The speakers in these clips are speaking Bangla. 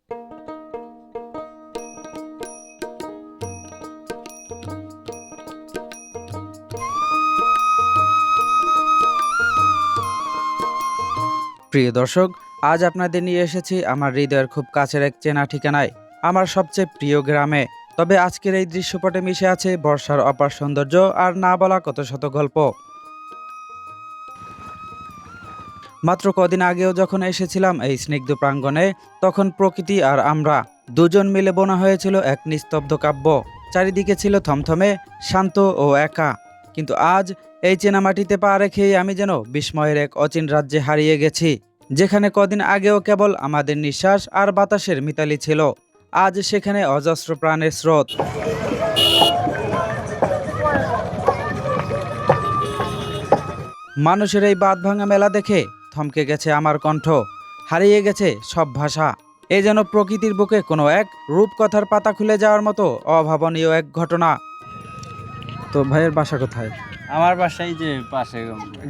প্রিয় দর্শক, আজ আপনাদের নিয়ে এসেছি আমার হৃদয়ের খুব কাছের এক চেনা ঠিকানায়, আমার সবচেয়ে প্রিয় গ্রামে। তবে আজকের এই দৃশ্যপটে মিশে আছে বর্ষার অপার সৌন্দর্য আর না বলা কত শত গল্প। মাত্র কদিন আগেও যখন এসেছিলাম এই স্নিগ্ধ প্রাঙ্গণে, তখন প্রকৃতি আর আমরা দুজন মিলে বোনা হয়েছিল এক নিস্তব্ধ কাব্য। চারিদিকে ছিল থমথমে, শান্ত ও একা। কিন্তু আজ এই চেনা মাটিতে পা রেখেই আমি যেন বিস্ময়ের এক অচিন রাজ্যে হারিয়ে গেছি, যেখানে কদিন আগেও কেবল আমাদের নিঃশ্বাস আর বাতাসের মিতালি ছিল, আজ সেখানে অজস্র প্রাণের স্রোত। মানুষের এই বাঁধভাঙা মেলা দেখে থমকে গেছে আমার কণ্ঠ, হারিয়ে গেছে সব ভাষা। এ যেন প্রকৃতির বুকে কোনো এক রূপকথার পাতা খুলে যাওয়ার মতো অভাবনীয় এক ঘটনা। তো ভাইয়ের বাসা কোথায়? আমার বাসায় যে পাশে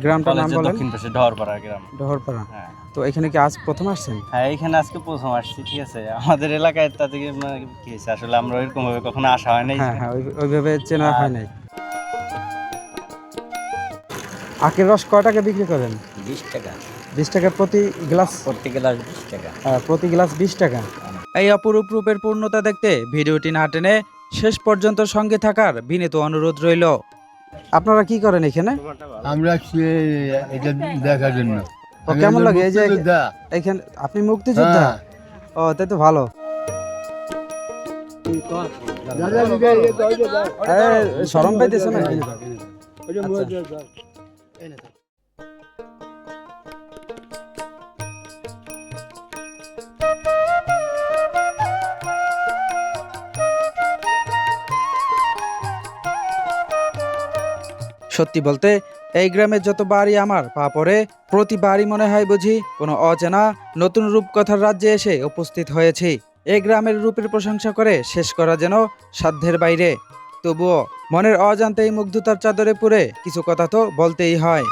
গ্রামটার নাম বলেন? দক্ষিণ পাশে ডহরপাড়া গ্রাম। ডহরপাড়া। হ্যাঁ তো এখানে কি আজ প্রথম আসছেন? হ্যাঁ, এখানে আজকে প্রথম আসছি। ঠিক আছে, আমাদের এলাকায় তা থেকে কি হয়েছে আসলে আমরা ওইরকম ভাবে কখনো আসা হয় নাই। হ্যাঁ, ওইভাবে চেনা হয় নাই। আখের রস কয় টাকা বিক্রি করেন? 20 টাকা। 20 টাকা প্রতি গ্লাস? প্রতি গ্লাস 20 টাকা। প্রতি গ্লাস 20 টাকা। এই অপরূপ রূপের পূর্ণতা দেখতে ভিডিওটি না টেনে শেষ পর্যন্ত সঙ্গে থাকার বিনীত অনুরোধ রইল। আপনারা কি করেন এখানে? আমরা এটা দেখার জন্য। কেমন লাগে এই যে এখানে? আপনি মুক্তিযোদ্ধা? ও, তাই তো ভালো। শরম পাইতেছে না? সত্যি বলতে এই গ্রামে যত বাড়ি আমার পা পড়ে, প্রতিবারই মনে হয় বুঝি কোনো অচেনা নতুন রূপকথার রাজ্যে এসে উপস্থিত হয়েছি। এই গ্রামের রূপের প্রশংসা করে শেষ করা যেন সাধ্যের বাইরে। তবুও মনের অজান্তেই মুগ্ধতার চাদরে পুরে কিছু কথা তো বলতেই হয়।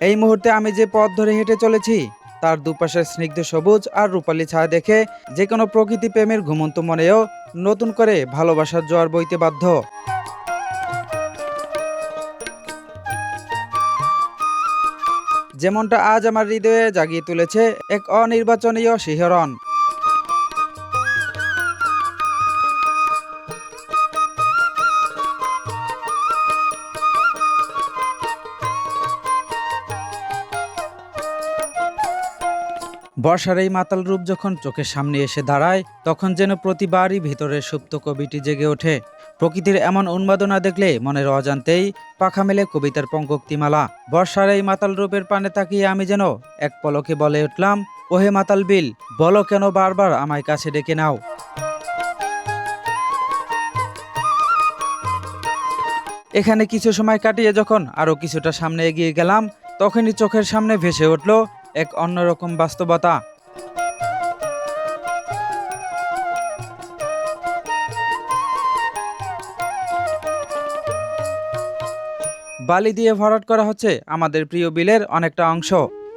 এই মুহূর্তে আমি যে পথ ধরে হেঁটে চলেছি, তার দুপাশের স্নিগ্ধ সবুজ আর রূপালী ছায়া দেখে যে কোনো প্রকৃতি প্রেমের ঘুমন্ত মনেও নতুন করে ভালোবাসার জোয়ার বইতে বাধ্য। যেমনটা আজ আমার হৃদয়ে জাগিয়ে তুলেছে এক অনির্বাচনীয় শিহরণ। বর্ষার এই মাতাল রূপ যখন চোখের সামনে এসে দাঁড়ায়, তখন যেন প্রতিবারই ভিতরের সুপ্ত কবিটি জেগে ওঠে। প্রকৃতির এমন উন্মাদনা দেখলে মনের অজান্তেই পাখা মেলে কবিতার পঙ্কক্তিমালা। বর্ষার এই মাতাল রূপের পানে তাকিয়ে আমি যেন এক পলকে বলে উঠলাম, ওহে মাতাল বিল, বলো কেন বারবার আমায় কাছে ডেকে নাও। এখানে কিছু সময় কাটিয়ে যখন আরো কিছুটা সামনে এগিয়ে গেলাম, তখনই চোখের সামনে ভেসে উঠল এক অন্যরকম বাস্তবতা। বালি দিয়ে ভরাট করা হচ্ছে আমাদের প্রিয় বিলের অনেকটা অংশ।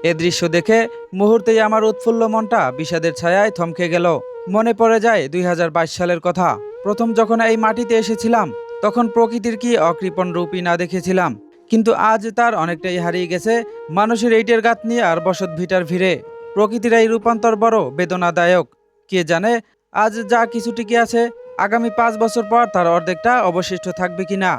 এ দৃশ্য দেখে মুহূর্তেই আমার উৎফুল্ল মনটা বিষাদের ছায়ায় থমকে গেল। মনে পড়ে যায় 2022 সালের কথা। প্রথম যখন এই মাটিতে এসেছিলাম, তখন প্রকৃতির কি অকৃপণ রূপই না দেখেছিলাম। কিন্তু আজ তার অনেকটাই হারিয়ে গেছে মানুষের ইটের গাঁথনি নিয়ে আর বসত ভিটার ভিড়ে। প্রকৃতির এই রূপান্তর বড় বেদনাদায়ক। কে জানে আজ যা কিছু টিকে আছে, আগামী 5 বছর পর তার অর্ধেকটা অবশিষ্ট থাকবে কিনা।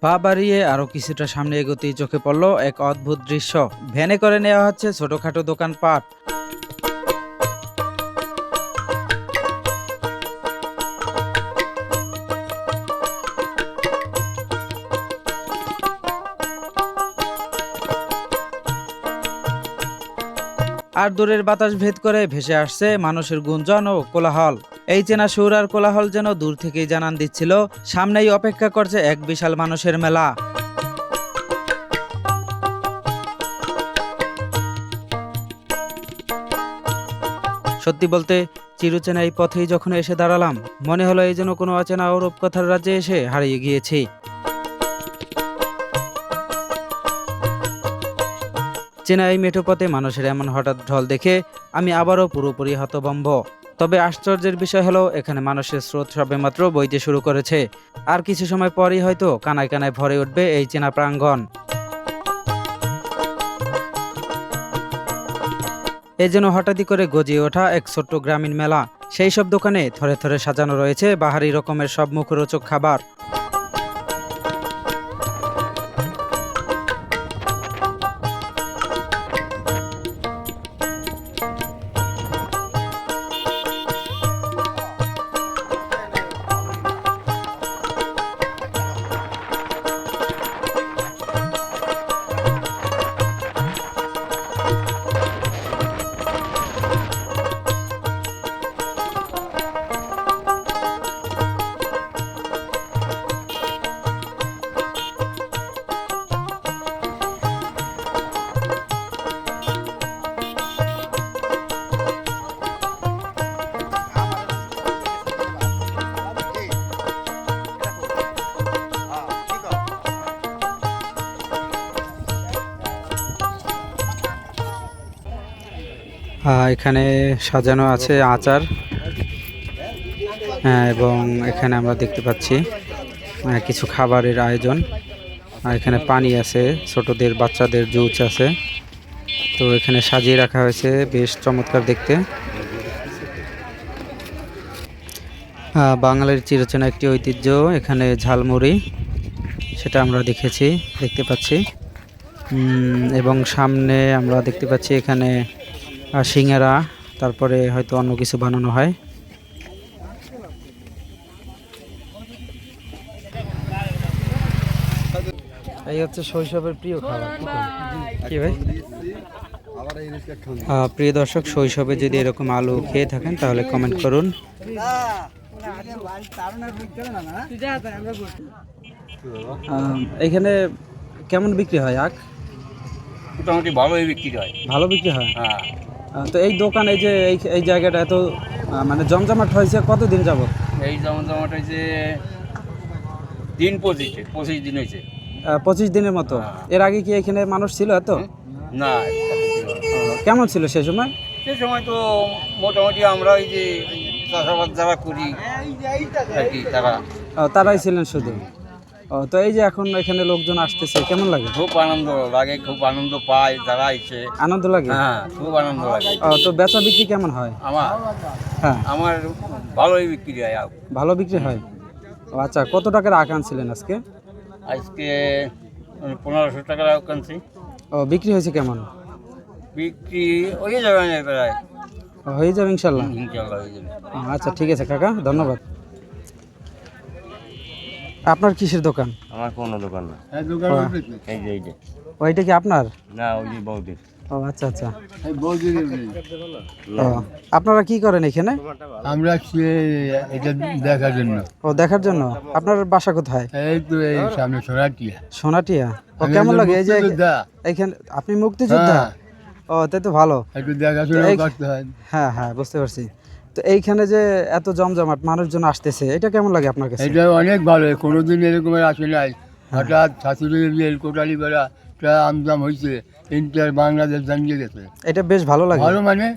পা বাড়িয়ে আরো কিছুটা সামনে এগোতেই চোখে পড়ল এক অদ্ভুত দৃশ্য। ভ্যানে করে নেওয়া হচ্ছে ছোটখাটো দোকানপাট। আর দূরের বাতাস ভেদ করে ভেসে আসছে মানুষের গুঞ্জন ও কোলাহল। এই চেনা সুর আর কোলাহল যেন দূর থেকেই জানান দিচ্ছিল সামনেই অপেক্ষা করছে এক বিশাল মানুষের মেলা। সত্যি বলতে চিরচেনা এই পথেই যখন এসে দাঁড়ালাম, মনে হলো এই যেন কোনো অচেনা ও রূপকথার রাজ্যে এসে হারিয়ে গিয়েছি। চেনা এই মেঠো পথে মানুষের এমন হঠাৎ ঢল দেখে আমি আবারও পুরোপুরি হতভম্ব। তবে আশ্চর্যের বিষয় হলো এখানে মানুষের স্রোত সবেমাত্র বইতে শুরু করেছে। আর কিছু সময় পরই হয়তো কানায় কানায় ভরে উঠবে এই চেনা প্রাঙ্গণ। এ যেন হঠাৎই করে গজিয়ে ওঠা এক ছোট্ট গ্রামীণ মেলা। সেই সব দোকানে থরে থরে সাজানো রয়েছে বাহারি রকমের সব মুখরোচক খাবার। এখানে সাজানো আছে আচার, এবং এখানে আমরা দেখতে পাচ্ছি কিছু খাবারের আয়োজন। এখানে পানি আছে, ছোটদের বাচ্চাদের জুস আছে। তো এখানে সাজিয়ে রাখা হয়েছে, বেশ চমৎকার দেখতে। বাঙালির চিরচেনা একটি ঐতিহ্য এখানে ঝালমুড়ি, সেটা আমরা দেখতে পাচ্ছি। এবং সামনে আমরা দেখতে পাচ্ছি এখানে সিঙ্গারা, তারপরে হয়তো অন্য কিছু বানানো হয়। এই হচ্ছে শৈশবের প্রিয় খাবার। কি ভাই? প্রিয় দর্শক, শৈশবে যদি এরকম আলু খেয়ে থাকেন তাহলে কমেন্ট করুন। এখানে কেমন বিক্রি হয় আখ? মোটামুটি ভালোই বিক্রি হয়। ভালো বিক্রি হয়। হ্যাঁ, তো এই দোকান, এই যে এই জায়গাটা এত মানে জমজমাট হয়েছে কতদিন যাবত? এই জমজমাট হয়েছে দিন 25 দিন হয়েছে। 25 দিনের মতো। এর আগে কি এখানে মানুষ ছিল এত? না, কেমন ছিল সেই সময়? সে সময় তো মোটামুটি আমরা ওই যে চাষাবাদ যারা করি আর কি, তারাই ছিলেন শুধু। তো এই যে এখন এখানে লোকজন আসতেছে, কেমন লাগে? খুব আনন্দ লাগে, খুব আনন্দ পায় যারা আইছে। আনন্দ লাগে? হ্যাঁ, খুব আনন্দ লাগে। তো বেচা বিক্রি কেমন হয়? হ্যাঁ, আমার ভালোই বিক্রি হয়। ভালো বিক্রি হয়। আচ্ছা, কত টাকার আখ আনছিলেন আজকে? আজকে 1500 টাকার আনছি। বিক্রি হয়েছে কেমন? বিক্রি হয়ে যাবে না প্রায়। হয়ে যাবে ইনশাল্লাহ। ইনশাল্লাহ হয়ে যাবে। আচ্ছা, ঠিক আছে কাকা, ধন্যবাদ। আপনার কিসের দোকান? আমার কোনো দোকান না। এই যে এইটা। ওইটা কি আপনার? না, ওই যে বৌদির। আচ্ছা আচ্ছা। আপনারা কি করেন এখানে? আমরা এটা দেখার জন্য। দেখার জন্য। আপনার বাসা কোথায়? এই তো এই সামনে সোনাটিয়া। সোনাটিয়া। কেমন লাগে এই যে এখানে? আপনি মুক্তিযোদ্ধা? তাই তো ভালো। একটু দেখাশোনা করতে হয়। হ্যাঁ হ্যাঁ, বুঝতে পারছি। তো এইখানে যে এত জমজমাট মানুষজন আসতেছে, এটা কেমন লাগে আপনার কাছে? এটা অনেক ভালো, কোনোদিন এরকম আসে নাই। হঠাৎ শাশুড়ির রেল কোটালি বেড়া আমদাম হয়েছে, ইন্টার বাংলাদেশ জানিয়ে গেছে। এটা বেশ ভালো লাগে। ভালো মানে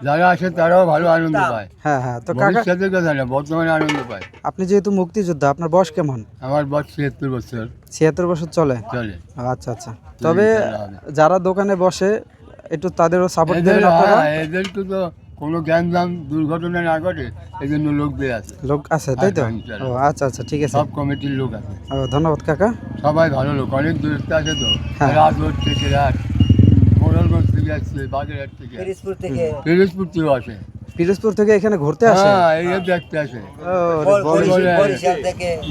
যারা আসে তারাও ভালো আনন্দ পায়। হ্যাঁ হ্যাঁ। তো কাকা, ভবিষ্যতের কথা না, বর্তমানে আনন্দ পায়। আপনি যেহেতু মুক্তিযোদ্ধা, আপনার বয়স কেমন? আমার বয়স 76 বছর। 76 বছর চলে? চলে। আচ্ছা আচ্ছা। তবে যারা দোকানে বসে একটু তাদেরও সাপোর্ট দেবেন আপনারা। এদেরকে তো কোনো জ্ঞানদাম দুর্ঘটনা না ঘটে, এই জন্য লোকদের আছে। লোক আছে, তাই তো? আচ্ছা আচ্ছা, ঠিক আছে। সব কমিটির লোক আছে। ধন্যবাদ কাকা। সবাই ভালো লোক, অনেক দূরত্ব আছে তো। হ্যাঁ। রাজগঞ্জ থেকে মোড়লগঞ্জ থেকে আসছে, বাগেরহাট থেকে, পিরোজপুর থেকেও আসে। পিরোজপুর থেকে এখানে ঘুরতে আসে? হ্যাঁ, এই দেখতে আসে।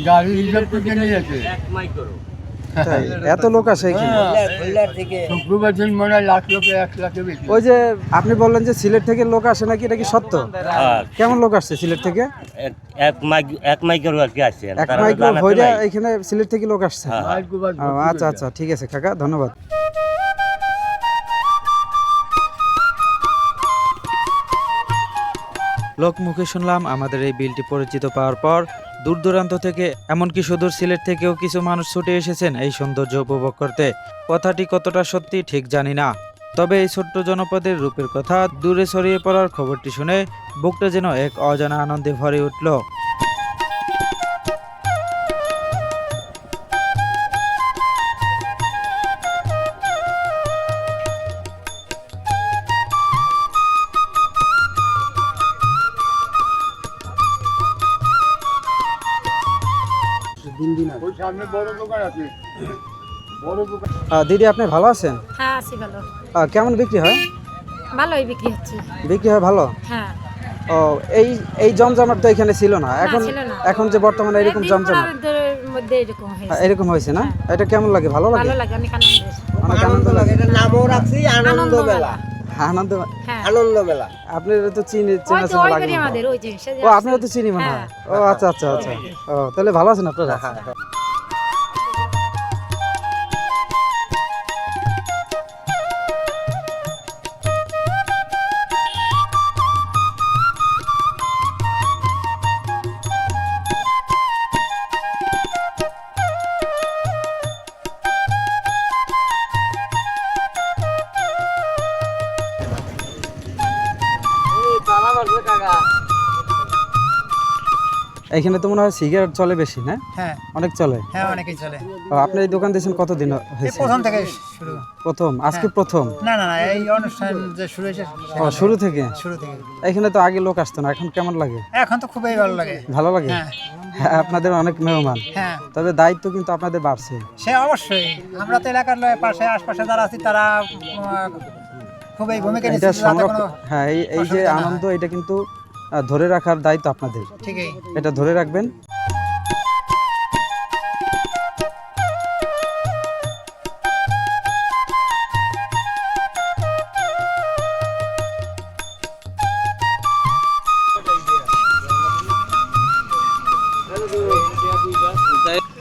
গাড়ি রিজার্ভ থেকে নিয়ে আসে। তাই? এত লোক আসে এখানে? শুক্রবার দিন মনে হয় লাখ লোকে 1 লাখে বেশি। ওই যে আপনি বললেন যে সিলেট থেকে লোক আসে নাকি, এটা কি সত্য? কেমন লোক আসছে সিলেট থেকে? এক মাইকের আর কি আসছে। এক মাইক্রো ভৈরা এখানে সিলেট থেকে লোক আসছে? আচ্ছা আচ্ছা, ঠিক আছে কাকা, ধন্যবাদ। লোকমুখে শুনলাম আমাদের এই বিলটি পরিচিত পাওয়ার পর দূর দূরান্ত থেকে এমনকি সুদূর সিলেট থেকেও কিছু মানুষ ছুটে এসেছেন এই সৌন্দর্য উপভোগ করতে। কথাটি কতটা সত্যি ঠিক জানি না, তবে এই ছোট্ট জনপদের রূপের কথা দূরে ছড়িয়ে পড়ার খবরটি শুনে বুকটা যেন এক অজানা আনন্দে ভরে উঠল। ওই সামনে বড় দোকান আছে, বড় দোকান। দিদি, আপনি ভালো আছেন? হ্যাঁ আছি ভালো, কেমন বিক্রি হয়? ভালোই বিক্রি হচ্ছে। বিক্রি হয় ভালো? হ্যাঁ। ও, এই জমজমাট তো এখানে ছিল না, এখন ছিল না। এখন যে বর্তমানে এরকম দিন জমজমাট পনেরোর মধ্যে এরকম হয়েছে। এরকম হয়েছে না? এটা কেমন লাগে? ভালো লাগে? ভালো লাগে, অনেক আনন্দ হয়েছে। অনেক আনন্দ লাগে। নামও রাখছি আনন্দ মেলা। আনন্দ, হ্যাঁ। আনন্দ মেলা। আপনারা তো ওই চেনা তো ওই লাগে বাড়ি মনে হয়। আমাদের, ওই যে সে যে ও, আসছে। আপনারা তো চিনি মনে হয়। ও আচ্ছা আচ্ছা আচ্ছা। ও, তাহলে ভালো আছেন আপনারা? এখানে তো মনে হয় সিগারেট চলে বেশি, না? হ্যাঁ অনেক চলে। হ্যাঁ অনেকেই চলে। ও, আপনি এই দোকান দিয়েছেন কতদিন এই হয়েছে? প্রথম থেকে শুরু। প্রথম? আজকে প্রথম? না না না, এই অনুষ্ঠান যে শুরু হয়েছে ও, শুরু থেকে? শুরু থেকে। এখানে তো আগে লোক আসতো না, এখন কেমন লাগে? এখন তো খুবই ভালো লাগে। ভালো লাগে? হ্যাঁ হ্যাঁ, আপনাদের অনেক মেহমান, হ্যাঁ, তবে দায়িত্ব কিন্তু আপনাদের বাড়ছে। সে অবশ্যই। আমরা তো এলাকার পাশে আশপাশে যারা আছি তারা খুবই ভূমিকা এটা নিচ্ছে যাতে সংরক্ষণ, কোনো হ্যাঁ, এই যে অসুবিধা না আনন্দ, এটা কিন্তু ধরে রাখার দায়িত্ব আপনাদের। ঠিকই। এটা ধরে রাখবেন।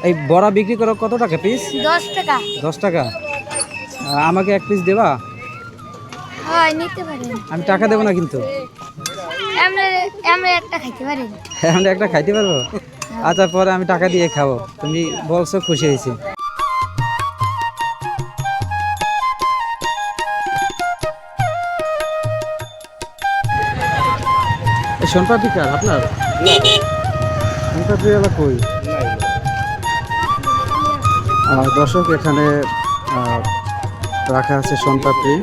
এই বড়া বিক্রি করো কত টাকা পিস? 10 টাকা। 10 টাকা? আমাকে এক পিস দেবা? হয় নিতে পারেন। আমি টাকা দেবো না কিন্তু। আমরা আমরা একটা খাইতে পারেন। আমরা একটা খাইতে পারবো? আচ্ছা, পরে আমি টাকা দিয়ে খাবো। তুমি বলছো, খুশি হয়েছি। সোনপাপড়ি কার আপনার? সোনপাপড়ি এলা কই? দর্শক, এখানে রাখা আছে সোনপাপড়ি,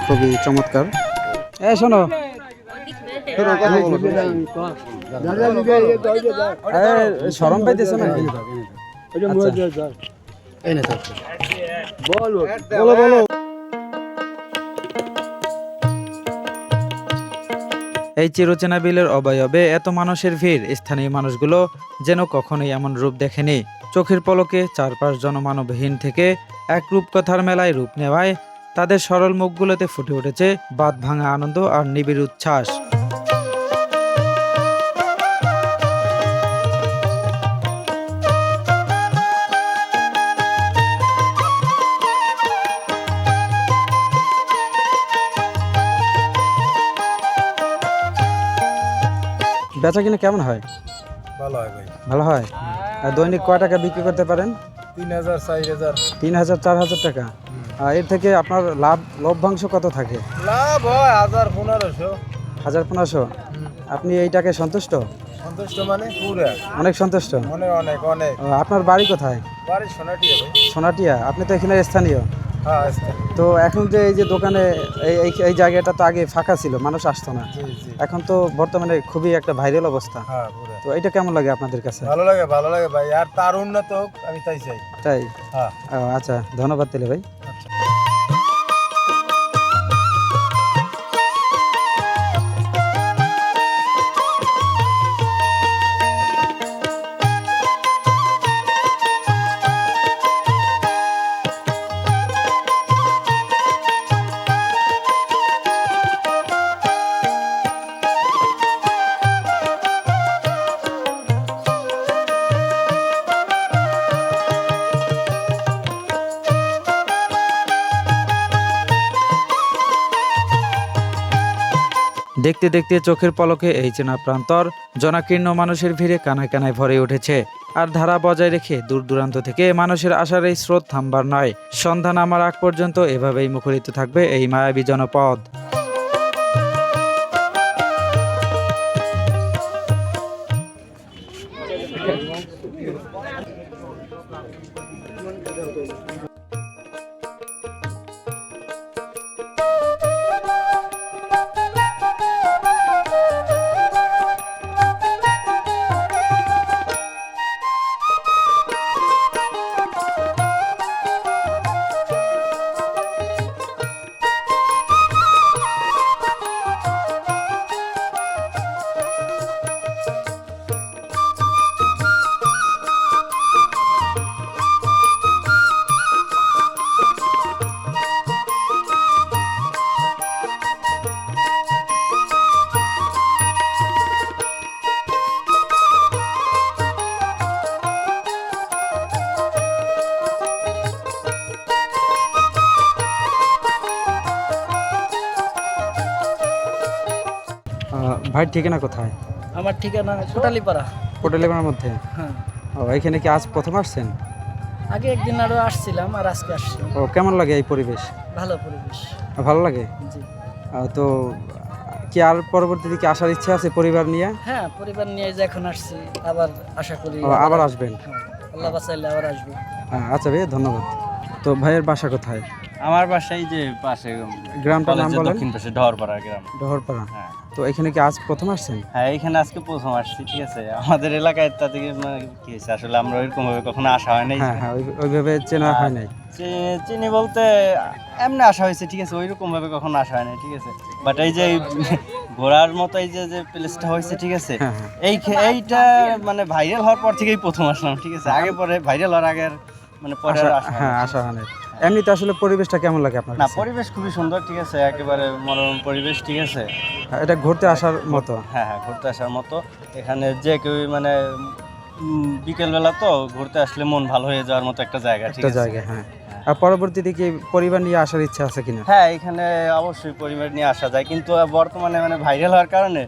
খুবই চমৎকার। শোনো, শরম পাইতেছো নাকি? বলো বলো। এই চিরচেনা বিলের অবয়বে এত মানুষের ভিড়, স্থানীয় মানুষগুলো যেন কখনোই এমন রূপ দেখেনি। চোখের পলকে চারপাশ জনমানবহীন থেকে এক রূপকথার মেলায় রূপ নেওয়ায় তাদের সরল মুখগুলোতে ফুটে উঠেছে বাঁধ ভাঙা আনন্দ আর নিবিড় উচ্ছ্বাস। বেচা কিনা কেমন হয়? ভালো হয় ভাই। ভালো হয়? আর দৈনিক কয় টাকা বিক্রি করতে পারেন? 3000 4000। 3000 4000 টাকা? আর এর থেকে আপনার লভ্যাংশ কত থাকে? লাভ হয় 1000 1500। 1500? আপনি এইটাকে সন্তুষ্ট? সন্তুষ্ট মানে পুরা অনেক সন্তুষ্ট? অনেক অনেক অনেক। আপনার বাড়ি কোথায়? বাড়ি সোনাটিয়া ভাই। সোনাটিয়া? আপনি তো এখানে স্থানীয়। হ্যাঁ তো এখন যে এই যে দোকানে এই জায়গাটা তো আগে ফাঁকা ছিল, মানুষ আসতো না, জি জি। এখন তো বর্তমানে খুবই একটা ভাইরাল অবস্থা। হ্যাঁ পুরা তো এটা কেমন লাগে আপনাদের কাছে? ভালো লাগে ভাই। আর তার উন্নত হোক, আমি তাই চাই। তাই? হ্যাঁ। আচ্ছা, ধন্যবাদ তেলে ভাই। দেখতে দেখতে চোখের পলকে এই চেনা প্রান্তর জনাকীর্ণ মানুষের ভিড়ে কানায় কানায় ভরে উঠেছে। আর ধারা বজায় রেখে দূর দূরান্ত থেকে মানুষের আসার এই স্রোত থামবার নয়। সন্ধ্যা নামার আগ পর্যন্ত এভাবেই মুখরিত থাকবে এই মায়াবী জনপদ। ভাই ঠিকানা কোথায়? আমার ঠিকানা কোটালীপাড়া। কোটালীপাড়ার মধ্যে? হ্যাঁ। ও, এখানে কি আজ প্রথম আসছেন? আগে একদিন আরও আসছিলাম, আর আজকে আসছি। ও, কেমন লাগে এই পরিবেশ? ভালো পরিবেশ। ভালো লাগে? জি। তো কি আর পরবর্তীতে কি আসার ইচ্ছা আছে পরিবার নিয়ে? হ্যাঁ, পরিবার নিয়ে যে এখন আসছি, আবার আশা করি আবার আসবেন? হ্যাঁ, আল্লাহ বাঁচাইলে আবার আসবো। আচ্ছা ভাই, ধন্যবাদ। তো ভাইয়ের বাসা কোথায়? আমার বাসায় যে পাশে গ্রামটার নাম কলেজের বলেন। দক্ষিণ পাশে ডহরপাড়া গ্রাম। ডহরপাড়া। হ্যাঁ। তো এখানে কি আজ প্রথম আসছেন? হ্যাঁ, এখানে আজকে প্রথম আসছি, ঠিক আছে। আমাদের এলাকায় তাতে কি হয়েছে, আসলে আমরা ওইরকম ভাবে কখনো আসা হয় নাই। হ্যাঁ হ্যাঁ, ওইভাবে চেনা হয় নাই। চিনি বলতে এমনি আসা হয়েছে, ঠিক আছে, ওইরকম ভাবে কখনো আসা হয় নাই, ঠিক আছে। বাট এই যে ঘোরার মতো এই যে প্লেসটা হয়েছে, ঠিক আছে, হ্যাঁ, হ্যাঁ। এইটা মানে ভাইরাল হওয়ার পর থেকেই প্রথম আসলাম, ঠিক আছে। আগে পরে ভাইরাল হওয়ার আগে আর মানে পরে আর আসা হ্যাঁ, আসা হয় নাই। এমনিতে আসলে পরিবেশটা কেমন লাগে আপনার না, কাছে? পরিবেশ খুবই সুন্দর, ঠিক আছে, একেবারে মনোরম পরিবেশ, ঠিক আছে। এটা ঘুরতে আসার মতো? হ্যাঁ হ্যাঁ, ঘুরতে আসার মতো। এখানে যে কেউ মানে বিকেলবেলা তো ঘুরতে আসলে মন ভালো হয়ে যাওয়ার মতো একটা জায়গা, ঠিক একটা আছে। জায়গা, হ্যাঁ। আর পরবর্তীতে কি পরিবার নিয়ে আসার ইচ্ছা আছে কিনা? হ্যাঁ, এখানে অবশ্যই পরিবার নিয়ে আসা যায়, কিন্তু বর্তমানে মানে ভাইরাল হওয়ার কারণে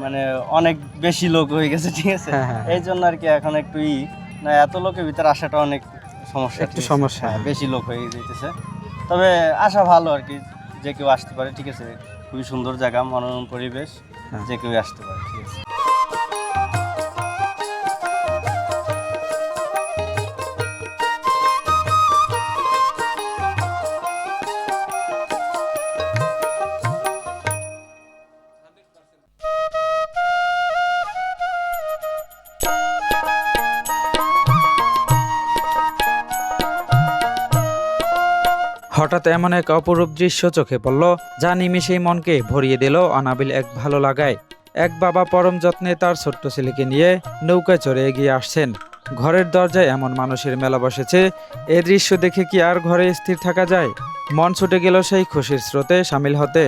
মানে অনেক বেশি লোক হয়ে গেছে, ঠিক আছে। হ্যাঁ, হ্যাঁ। এই জন্য আর কি এখন একটু না, এত লোকের ভিতরে আসাটা অনেক সমস্যা, একটু ঠিক আছে? সমস্যা, হ্যাঁ, হ্যাঁ। বেশি লোক হয়ে যেতেছে। তবে আসা ভালো আর কি, যে কেউ আসতে পারে, ঠিক আছে। খুবই সুন্দর জায়গা, মনোরম পরিবেশ, হ্যাঁ। যে কেউ আসতে পারে, ঠিক আছে। হঠাৎ এমন এক অপরূপ দৃশ্য চোখে পড়ল, যা নিমেষেই মনকে ভরিয়ে দিল অনাবিল এক ভালো লাগায়। এক বাবা পরম যত্নে তার ছোট্ট ছেলেকে নিয়ে নৌকায় চড়ে এগিয়ে আসছেন। ঘরের দরজায় এমন মানুষের মেলা বসেছে, এ দৃশ্য দেখে কি আর ঘরে স্থির থাকা যায়? মন ছুটে গেল সেই খুশির স্রোতে সামিল হতে।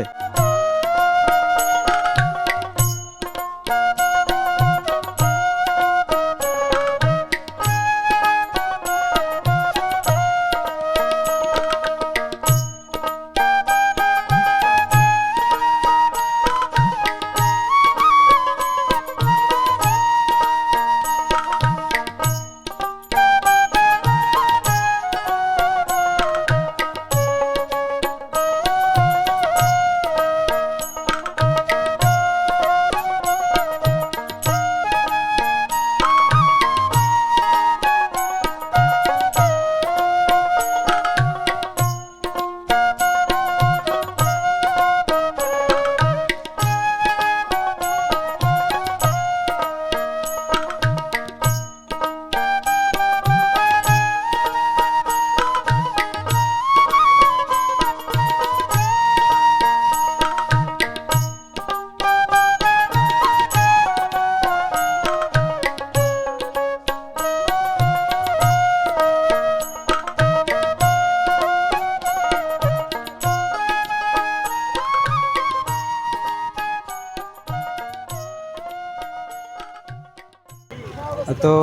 তো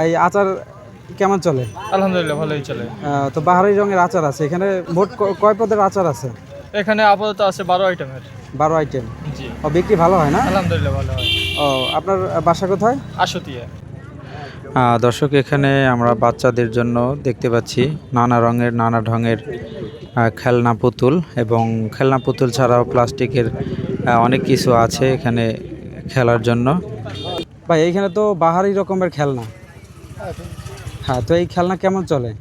এই আচার কেমন চলে? আলহামদুলিল্লাহ ভালোই চলে। তো বাহারি রঙের আচার আছে এখানে, মোট কয় পদের আচার আছে? এখানে আপাতত আছে 12 আইটেমের। 12 আইটেম। জি ও বিক্রি ভালো হয় না? আলহামদুলিল্লাহ ভালো হয়। ও আপনার বাসা কোথায়? আশুতিয়া। দর্শক এখানে আমরা বাচ্চাদের জন্য দেখতে পাচ্ছি নানা রঙের নানা ঢঙের খেলনা পুতুল, এবং খেলনা পুতুল ছাড়াও প্লাস্টিকের অনেক কিছু আছে এখানে খেলার জন্য। ভাই এইখানে তো বাহারি রকমের খেলনা। হ্যাঁ, তো এই খেলনা কেমন চলে?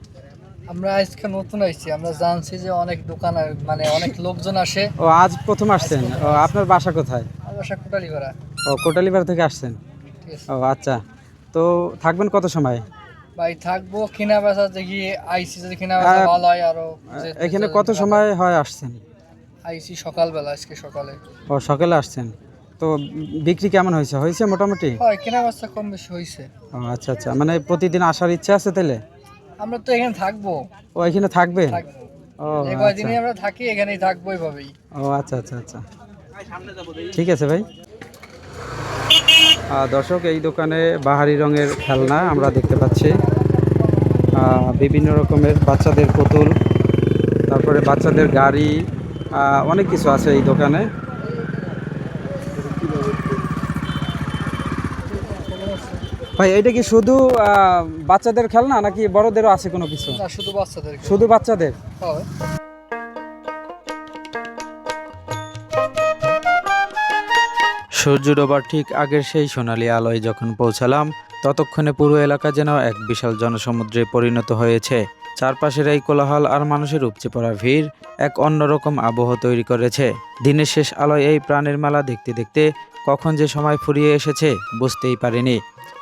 আমরা আজকে নতুন আসছি, আমরা জানছি যে অনেক দোকান মানে অনেক লোকজন আসে। ও আজ প্রথম আসছেন? ও আপনার বাসা কোথায়? আমার বাসা কোটালীপাড়া। ও কোটালীপাড়া থেকে আসছেন? ঠিক আছে ও আচ্ছা, তো থাকবেন কত সময়? ভাই, থাকবো কিনা বেচা দেখি আইসি, যদি কিনা বেচা ভালো হয় আরো। এখানে কত সময় হয় আসছেন? আইসি সকালবেলা, আজকে সকালে। ও সকালে আসছেন, তো বিক্রি কেমন হয়েছে? হয়েছে মোটামুটি? হয় কিনা বেচা কম বেশি হয়েছে। ও আচ্ছা আচ্ছা, মানে প্রতিদিন আসার ইচ্ছা আছে তাহলে? আমরা তো এখানে থাকবো। ও এখানে থাকবেন? থাকবো ও যে আচ্ছা। কয়দিনই আমরা থাকি এখানেই থাকবো এইভাবেই। ও আচ্ছা আচ্ছা আচ্ছা, ঠিক আছে ভাই। দর্শক এই দোকানে বাহারি রঙের খেলনা আমরা দেখতে পাচ্ছি, বিভিন্ন রকমের বাচ্চাদের পুতুল, তারপরে বাচ্চাদের গাড়ি, অনেক কিছু আছে এই দোকানে। ভাই এটা কি শুধু বাচ্চাদের খেলনা নাকি বড়দেরও আছে কোনো কিছু? না, শুধু বাচ্চাদের। শুধু বাচ্চাদের? হয়। সূর্য ডোবার ঠিক আগের সেই সোনালি আলোয় যখন পৌঁছালাম, ততক্ষণে পুরো এলাকা যেন এক বিশাল জনসমুদ্রে পরিণত হয়েছে। চারপাশের এই কোলাহল আর মানুষের উপচে পড়া ভিড় এক অন্যরকম আবহ তৈরি করেছে। দিনের শেষ আলোয় এই প্রাণের মেলা দেখতে দেখতে কখন যে সময় ফুরিয়ে এসেছে বুঝতেই পারিনি।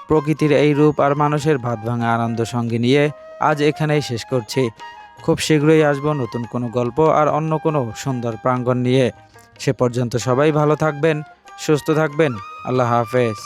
প্রকৃতির এই রূপ আর মানুষের ভাতভাঙা আনন্দ সঙ্গে নিয়ে আজ এখানেই শেষ করছি। খুব শীঘ্রই আসবো নতুন কোনো গল্প আর অন্য কোনো সুন্দর প্রাঙ্গণ নিয়ে। সে পর্যন্ত সবাই ভালো থাকবেন, সুস্থ থাকবেন। আল্লাহ হাফেজ।